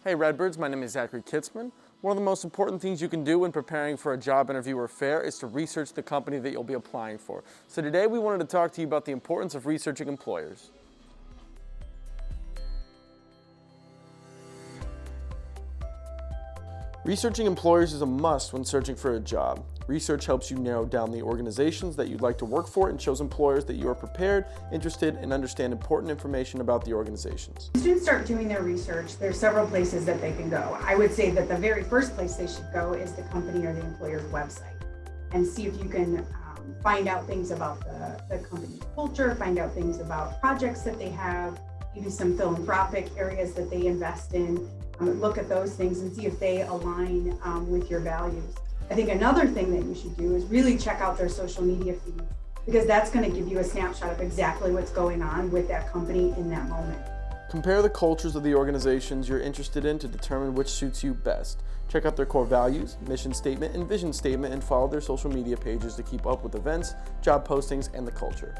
Hey Redbirds, my name is Zachary Kitzman. One of the most important things you can do when preparing for a job interview or fair is to research the company that you'll be applying for. So today we wanted to talk to you about the importance of researching employers. Researching employers is a must when searching for a job. Research helps you narrow down the organizations that you'd like to work for and shows employers that you are prepared, interested, and understand important information about the organizations. When students start doing their research, there's several places that they can go. I would say that the very first place they should go is the company or the employer's website and see if you can find out things about the company's culture, find out things about projects that they have, maybe some philanthropic areas that they invest in. Look at those things and see if they align with your values. I think another thing that you should do is really check out their social media feed, because that's going to give you a snapshot of exactly what's going on with that company in that moment. Compare the cultures of the organizations you're interested in to determine which suits you best. Check out their core values, mission statement, and vision statement, and follow their social media pages to keep up with events, job postings, and the culture.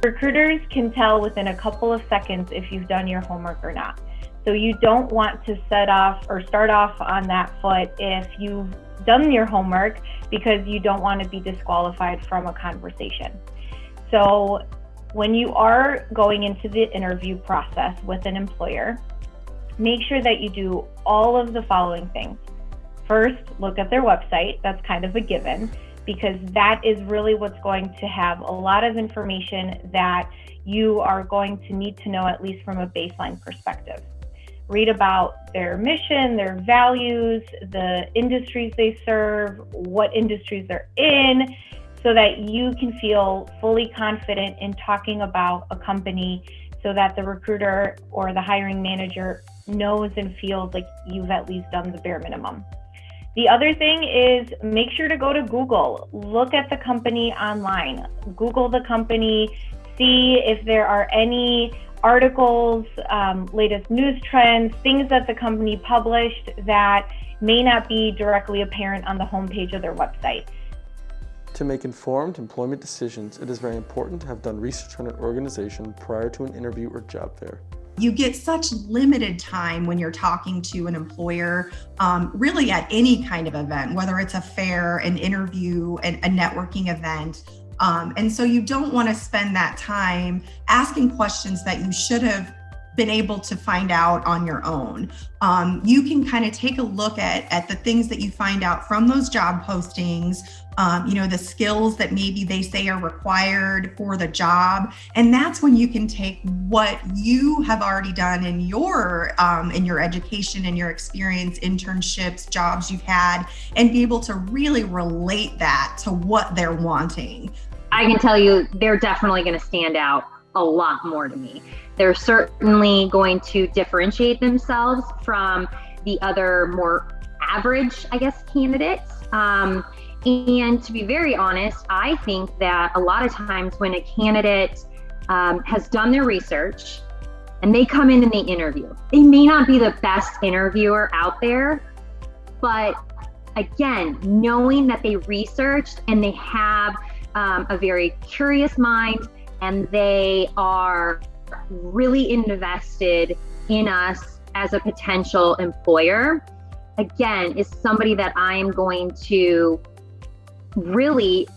Recruiters can tell within a couple of seconds if you've done your homework or not. So you don't want to start off on that foot if you've done your homework, because you don't want to be disqualified from a conversation. So when you are going into the interview process with an employer, make sure that you do all of the following things. First, look at their website. That's kind of a given, because that is really what's going to have a lot of information that you are going to need to know, at least from a baseline perspective. Read about their mission, their values, the industries they serve, what industries they're in, so that you can feel fully confident in talking about a company, so that the recruiter or the hiring manager knows and feels like you've at least done the bare minimum. The other thing is, make sure to go to Google. Look at the company online. Google the company, see if there are any articles, latest news trends, things that the company published that may not be directly apparent on the homepage of their website. To make informed employment decisions, it is very important to have done research on an organization prior to an interview or job fair. You get such limited time when you're talking to an employer, really at any kind of event, whether it's a fair, an interview, a networking event. And so you don't want to spend that time asking questions that you should have been able to find out on your own. You can kind of take a look at the things that you find out from those job postings, the skills that maybe they say are required for the job. And that's when you can take what you have already done in your education and your experience, internships, jobs you've had, and be able to really relate that to what they're wanting. I can tell you they're definitely going to stand out a lot more to me. They're certainly going to differentiate themselves from the other more average, candidates. And to be very honest, I think that a lot of times when a candidate has done their research and they come in and they interview, they may not be the best interviewer out there, but again, knowing that they researched and they have a very curious mind and they are really invested in us as a potential employer, again, is somebody that I'm going to really,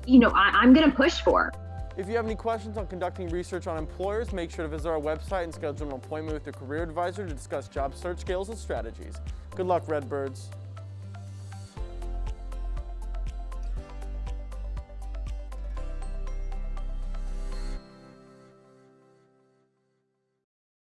I'm going to push for. If you have any questions on conducting research on employers, make sure to visit our website and schedule an appointment with your career advisor to discuss job search skills and strategies. Good luck, Redbirds.